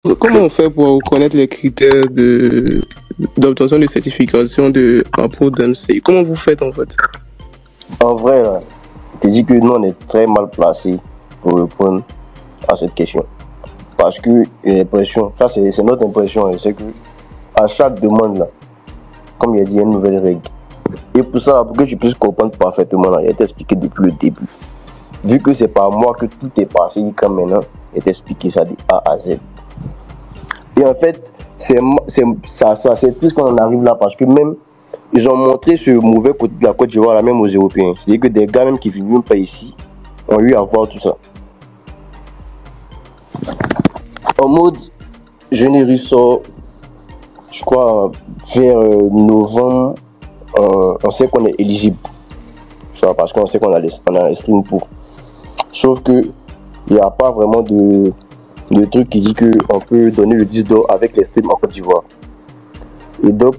Comment on fait pour connaître les critères d'obtention de certification de AppleDMC? Comment vous faites en fait? En vrai, là, je te dis que nous, on est très mal placés pour répondre à cette question. Parce que j'ai l'impression, ça c'est notre impression, c'est que à chaque demande, là, comme il a dit, il y a une nouvelle règle. Et pour ça, pour que je puisse comprendre parfaitement, là, il a été expliqué depuis le début. Vu que c'est par moi que tout est passé comme maintenant, il est expliqué ça de A à Z. Et en fait, c'est triste qu'on en arrive là parce que même ils ont montré ce mauvais côté de la Côte d'Ivoire là même aux Européens. C'est-à-dire que des gars même qui vivent même pas ici ont eu à voir tout ça. En mode, Généry sort, je crois, vers novembre, on sait qu'on est éligible. Tu vois, parce qu'on sait qu'on a les streams pour. Sauf que il n'y a pas vraiment de truc qui dit qu'on peut donner le 10 d'or avec les streams en Côte d'Ivoire. Et donc,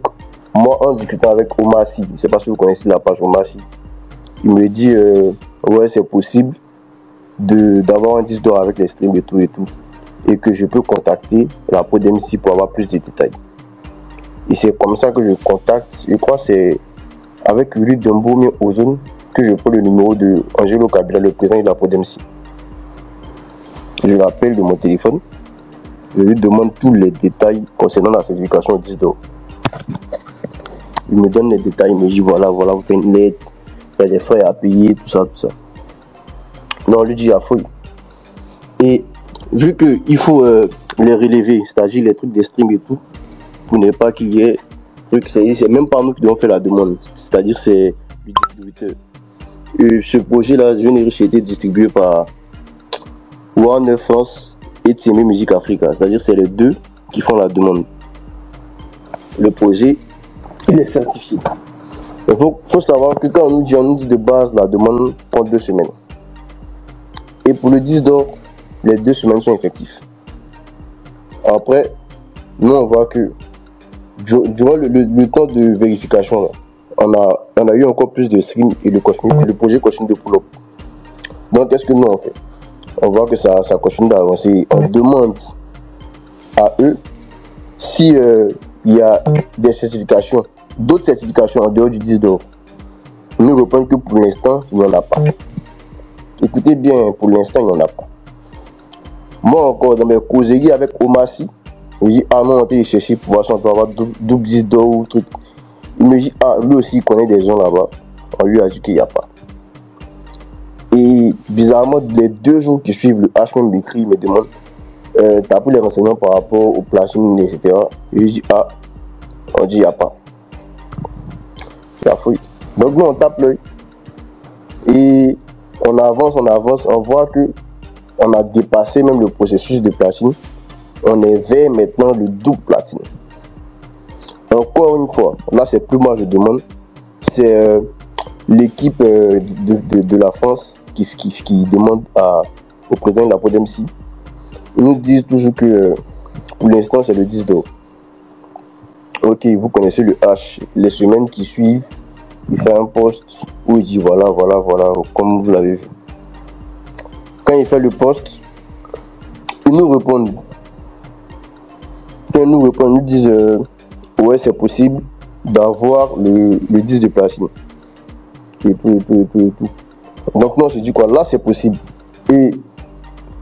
moi, en discutant avec Omar Sy, je ne sais pas si vous connaissez la page Omar Sy, il me dit ouais, c'est possible d'avoir un 10 d'or avec les streams et tout, et que je peux contacter la PodMC pour avoir plus de détails. Et c'est comme ça que je contacte, je crois que c'est avec lui Dumboumi Ozone que je prends le numéro de Angelo Kabila, le président de la PodMC. Je l'appelle de mon téléphone, je lui demande tous les détails concernant la certification 10 d'or. Il me donne les détails, il me dit voilà, vous faites une lettre, il y a des frais à payer, tout ça. Non, on lui dit à fouille. Et vu qu'il faut les relever, c'est-à-dire les trucs des streams et tout, pour ne pas qu'il y ait truc, c'est même pas nous qui devons faire la demande, c'est-à-dire c'est le distributeur. Et ce projet-là, Généry a été distribué par Warner France et Tseme Music Africa, c'est-à-dire c'est les deux qui font la demande. Le projet, il est certifié. Il faut savoir que quand on nous dit de base, la demande prend 2 semaines. Et pour le 10 d'or, les 2 semaines sont effectives. Après, nous on voit que durant le temps de vérification, là, on a eu encore plus de streams et le projet continue de pull-up. Donc qu'est-ce que nous on fait? On voit que ça continue d'avancer. On demande à eux si il y a des certifications, d'autres certifications en dehors du 10 d'or. Ils nous répondent que pour l'instant, il n'y en a pas. Écoutez bien, pour l'instant, il n'y en a pas. Moi encore, dans mes causeries avec Omar Sy, je dis ah non, on va chercher pour voir si on peut avoir double 10 d'or ou truc. Il me dit ah, lui aussi il connaît des gens là-bas. On lui a dit qu'il n'y a pas. Et bizarrement, les 2 jours qui suivent, le H même m'écrit, il me demande t'as pris les renseignements par rapport au platine, etc. Et je dis ah, on dit il n'y a pas. Il y a fouille. Donc nous on tape l'œil. Et on avance, on voit que on a dépassé même le processus de platine. On est vers maintenant le double platine. Encore une fois, là c'est plus moi je demande, c'est l'équipe de la France qui demande au président de la PodMC. Ils nous disent toujours que pour l'instant c'est le 10 d'or. Ok, vous connaissez le H. Les semaines qui suivent, il fait un post où il dit voilà, comme vous l'avez vu. Quand il fait le post, ils nous répondent. Quand ils nous répondent, ils nous disent ouais, c'est possible d'avoir le 10 de platine. Et tout. Donc, nous on se dit quoi? Là, c'est possible. Et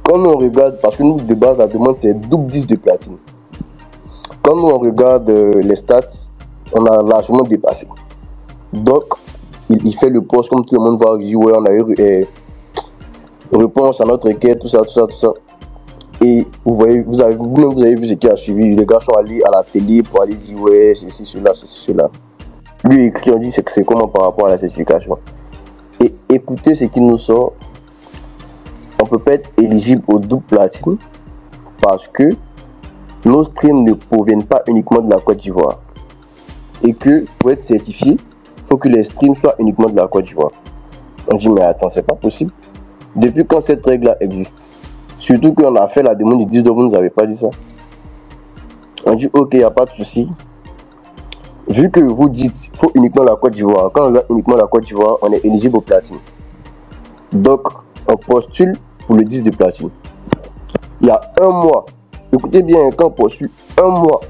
quand nous on regarde, parce que nous de base, la demande c'est double 10 de platine. Quand nous on regarde les stats, on a largement dépassé. Donc, il fait le post comme tout le monde va dire ouais, on a eu réponse à notre requête, tout ça. Et vous avez vu ce qui a suivi. Les gars sont allés à la télé pour aller dire ouais, ceci, cela. Lui écrit, on dit c'est comment par rapport à la certification. Et écoutez ce qui nous sort. On peut pas être éligible au double platine parce que nos streams ne proviennent pas uniquement de la Côte d'Ivoire. Et que pour être certifié, il faut que les streams soient uniquement de la Côte d'Ivoire. On dit mais attends, c'est pas possible. Depuis quand cette règle-là existe? Surtout qu'on a fait la demande du 10 d'or, vous ne nous avez pas dit ça. On dit ok, il n'y a pas de souci. Vu que vous dites qu'il faut uniquement la Côte d'Ivoire, quand on a uniquement la Côte d'Ivoire, on est éligible au platine. Donc, on postule pour le 10 de platine. Il y a un mois Écoutez bien, quand on poursuit 1 mois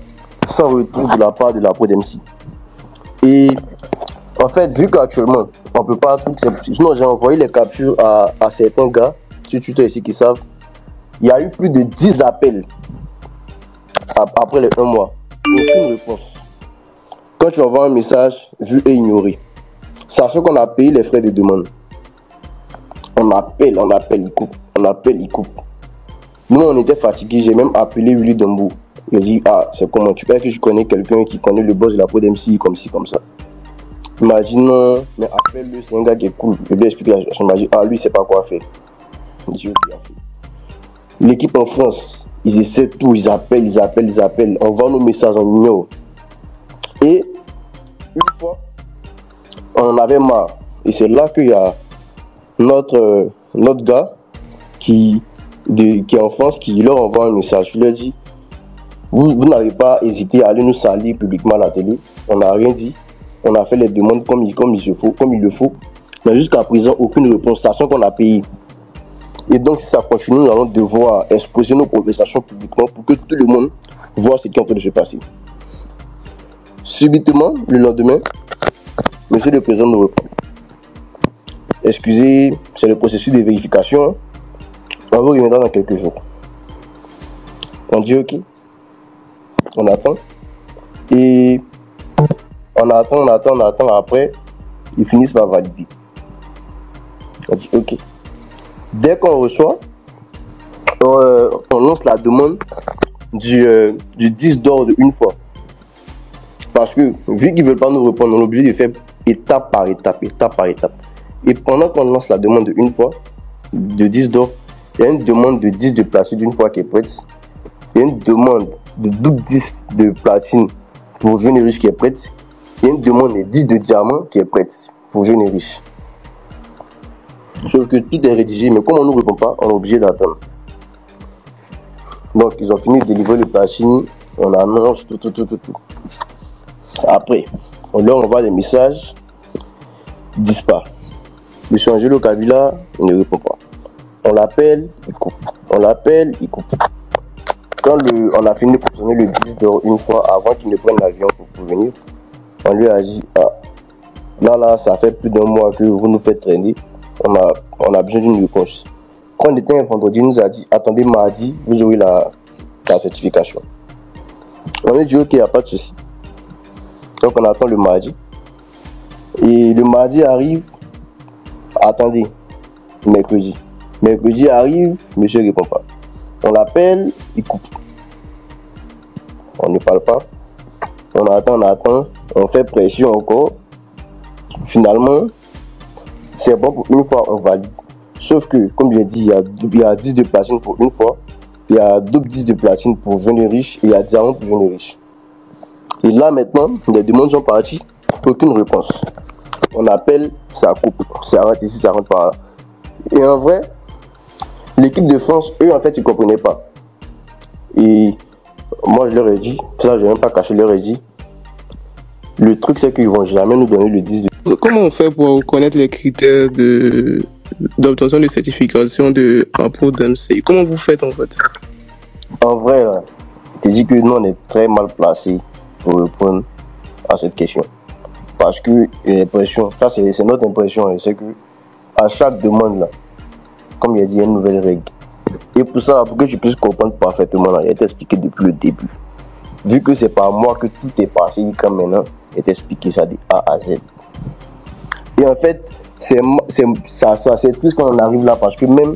sans retour de la part de la Prod MC. Et en fait, vu qu'actuellement, on peut pas tout accepter. Sinon, j'ai envoyé les captures à certains gars sur Twitter ici qui savent. Il y a eu plus de 10 appels après les 1 mois. Aucune réponse. Quand tu envoies un message, vu et ignoré. Sachant qu'on a payé les frais de demande. On appelle, il coupe. On appelle, il coupe. Nous, on était fatigués. J'ai même appelé Willy Dumbo. Il dit, ah, c'est comment tu penses que je connais quelqu'un qui connaît le boss de la Prod MC comme ci, comme ça. Imagine, non, mais appelle-le, c'est un gars qui est cool. Je lui ai expliqué la situation. Il m'a dit, ah, lui, il sait pas quoi faire. Je dis, ok, l'équipe en France, ils essaient tout, ils appellent. On voit nos messages en ignore. Et une fois, on en avait marre. Et c'est là qu'il y a notre gars qui est en France qui leur envoie un message. Je lui ai dit, vous n'avez pas hésité à aller nous salir publiquement à la télé. On n'a rien dit. On a fait les demandes comme il le faut. Mais jusqu'à présent, aucune réponse, sachant qu'on a payé. Et donc, si ça continue, nous allons devoir exposer nos conversations publiquement pour que tout le monde voit ce qui est en train de se passer. Subitement, le lendemain, Monsieur le Président nous répond. Excusez, c'est le processus de vérification. On vous reviendra dans quelques jours. On dit ok. On attend. Et on attend. Après, ils finissent par valider. On dit ok. Dès qu'on reçoit, on lance la demande du 10 d'or de une fois. Parce que vu qu'ils ne veulent pas nous répondre, on est obligé de faire étape par étape. Et pendant qu'on lance la demande de une fois, de 10 d'or, il y a une demande de 10 de platine d'une fois qui est prête. Il y a une demande de double 10 de platine pour Jeune et Riche qui est prête. Il y a une demande de 10 de diamant qui est prête pour Jeune et Riche. Sauf que tout est rédigé, mais comme on ne nous répond pas, on est obligé d'attendre. Donc ils ont fini de délivrer le platine, on annonce tout. Après, on leur envoie des messages, disparaît. Monsieur Angelo Kabila ne répond pas. On l'appelle, il coupe. Quand on a fini de fonctionner le 10 d'or une fois avant qu'il ne prenne l'avion pour venir, on lui a dit, ah, là, ça fait plus d'1 mois que vous nous faites traîner. On a besoin d'une réponse. Quand on était un vendredi, il nous a dit, attendez mardi, vous aurez la certification. On a dit, ok, il n'y a pas de souci. Donc on attend le mardi. Et le mardi arrive, attendez, mercredi. Mercredi arrive, monsieur ne répond pas. On l'appelle, il coupe. On ne parle pas. On attend, on fait pression encore. Finalement, c'est bon pour une fois, on valide. Sauf que, comme j'ai dit, il y a 10 de platine pour une fois. Il y a double 10 de platine pour Jeune et Riche. Et il y a diamant pour Jeune et Riche. Et là maintenant, les demandes sont parties. Aucune réponse. On appelle, ça coupe. Ça rentre ici, ça rentre par là. Et en vrai, l'équipe de France, eux en fait, ils ne comprenaient pas. Et moi je leur ai dit, ça je n'ai même pas caché, je leur ai dit, le truc c'est qu'ils ne vont jamais nous donner le 10 de... Comment on fait pour connaître les critères d'obtention de certification de Prod MC? Comment vous faites en fait? En vrai, là, je te dis que nous on est très mal placés pour répondre à cette question. Parce que l'impression, ça c'est notre impression, c'est que à chaque demande là, comme il a dit, il y a une nouvelle règle. Et pour ça, pour que je puisse comprendre parfaitement, là, il a été expliqué depuis le début. Vu que c'est par moi que tout est passé comme maintenant, il a expliqué ça de A à Z. Et en fait, c'est triste qu'on en arrive là parce que même,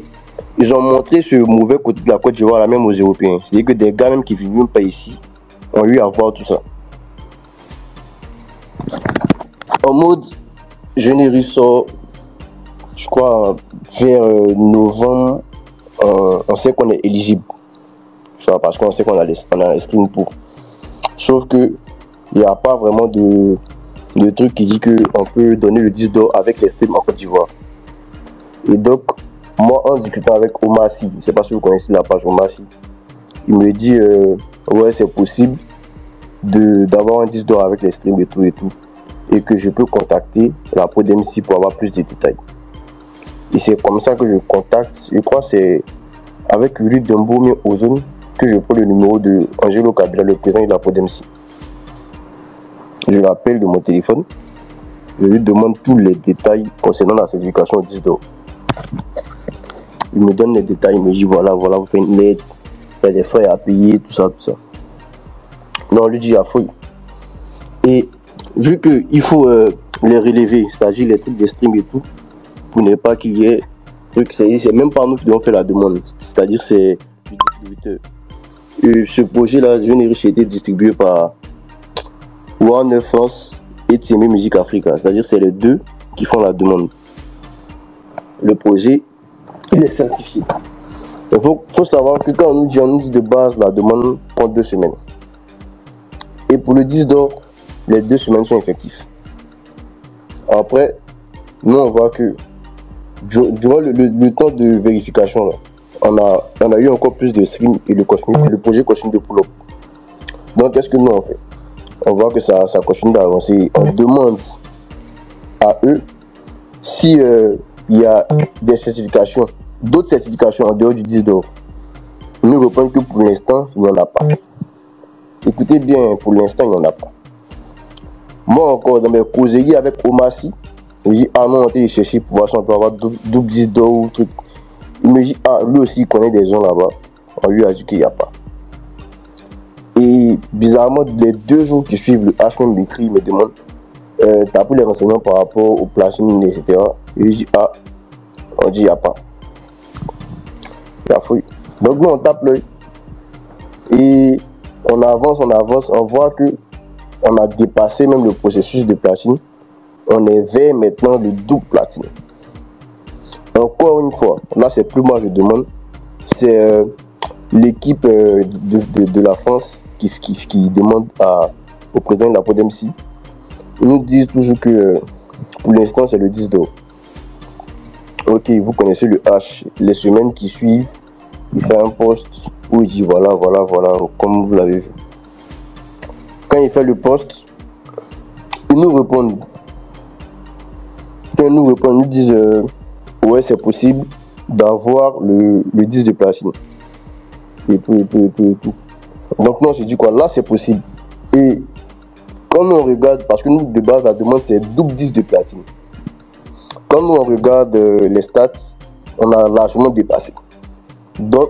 ils ont montré ce mauvais côté de la Côte d'Ivoire là même aux Européens. C'est-à-dire que des gars même qui vivent même pas ici ont eu à voir tout ça. En mode, Jeune et Riche sort, je crois, vers novembre, on sait qu'on est éligible. Je crois, parce qu'on sait qu'on a un stream pour. Sauf que il n'y a pas vraiment de truc qui dit qu'on peut donner le 10 d'or avec les streams en Côte d'Ivoire. Et donc, moi, en discutant avec Omar Sy, je ne sais pas si vous connaissez la page Omar Sy, il me dit, ouais, c'est possible d'avoir un 10 d'or avec les streams et tout. Et que je peux contacter la Prod MC pour avoir plus de détails. Et c'est comme ça que je contacte, je crois que c'est avec Willy Dumbo, mais Ozone, que je prends le numéro de Angelo Kabila, le président de la PODEMC. Je l'appelle de mon téléphone. Je lui demande tous les détails concernant la certification au disque d'or. Il me donne les détails, il me dit voilà, vous faites une lettre, il y a des frais à payer, tout ça. Non, on lui dit il y a fouille. Et vu qu'il faut les relever, c'est-à-dire les trucs de stream et tout, pour ne pas qu'il y ait c'est même pas nous qui devons faire la demande, c'est-à-dire c'est le distributeur. Et ce projet-là, Jeune et Riche, a été distribué par Warner France et Tiemé Music Africa, c'est-à-dire c'est les deux qui font la demande. Le projet, il est certifié. Il faut savoir que quand on nous dit de base, la demande prend 2 semaines. Et pour le 10 d'or, les 2 semaines sont effectives. Après, nous on voit que durant le temps de vérification, là, on a eu encore plus de streams et le projet continue de pull-up. Donc qu'est-ce que nous on fait? On voit que ça continue d'avancer. On demande à eux si il y a des certifications, d'autres certifications en dehors du 10 d'or. Ils nous répondent que pour l'instant, il n'y en a pas. Écoutez bien, pour l'instant, il n'y en a pas. Moi encore, dans mes causeries avec Omassi, je dis ah non, on a cherché pour voir si on peut avoir double 10 d'or ou truc. Il me dit ah, lui aussi il connaît des gens là-bas. On lui a dit qu'il n'y a pas. Et bizarrement, les 2 jours qui suivent, le H même m'écrit, il me demande t'as pris les renseignements par rapport au platine, etc. Et je dis ah, on dit il n'y a pas. Il y a fouille. Donc nous on tape l'œil. Et on avance, on voit que on a dépassé même le processus de platine. On est vers maintenant le double platine. Encore une fois, là c'est plus moi je demande, c'est l'équipe de la France qui demande au président de la PODEMC. Ils nous disent toujours que pour l'instant c'est le 10 d'or. Ok, vous connaissez le H. Les semaines qui suivent, il fait un post où il dit voilà, comme vous l'avez vu. Quand il fait le post, ils nous répondent. Quand ils nous répondent, ils nous disent ouais, c'est possible d'avoir le 10 de platine. Et tout. Donc, non, je dis quoi, là c'est possible. Et quand on regarde, parce que nous de base, la demande c'est double 10 de platine. Quand nous on regarde les stats, on a largement dépassé. Donc,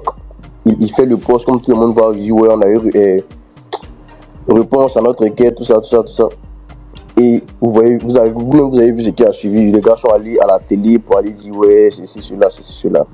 il fait le post comme tout le monde va dire ouais, on a eu réponse à notre requête, tout ça. Et vous avez vu ce qui a suivi. Les gars sont allés à la télé pour aller dire ouais, c'est cela.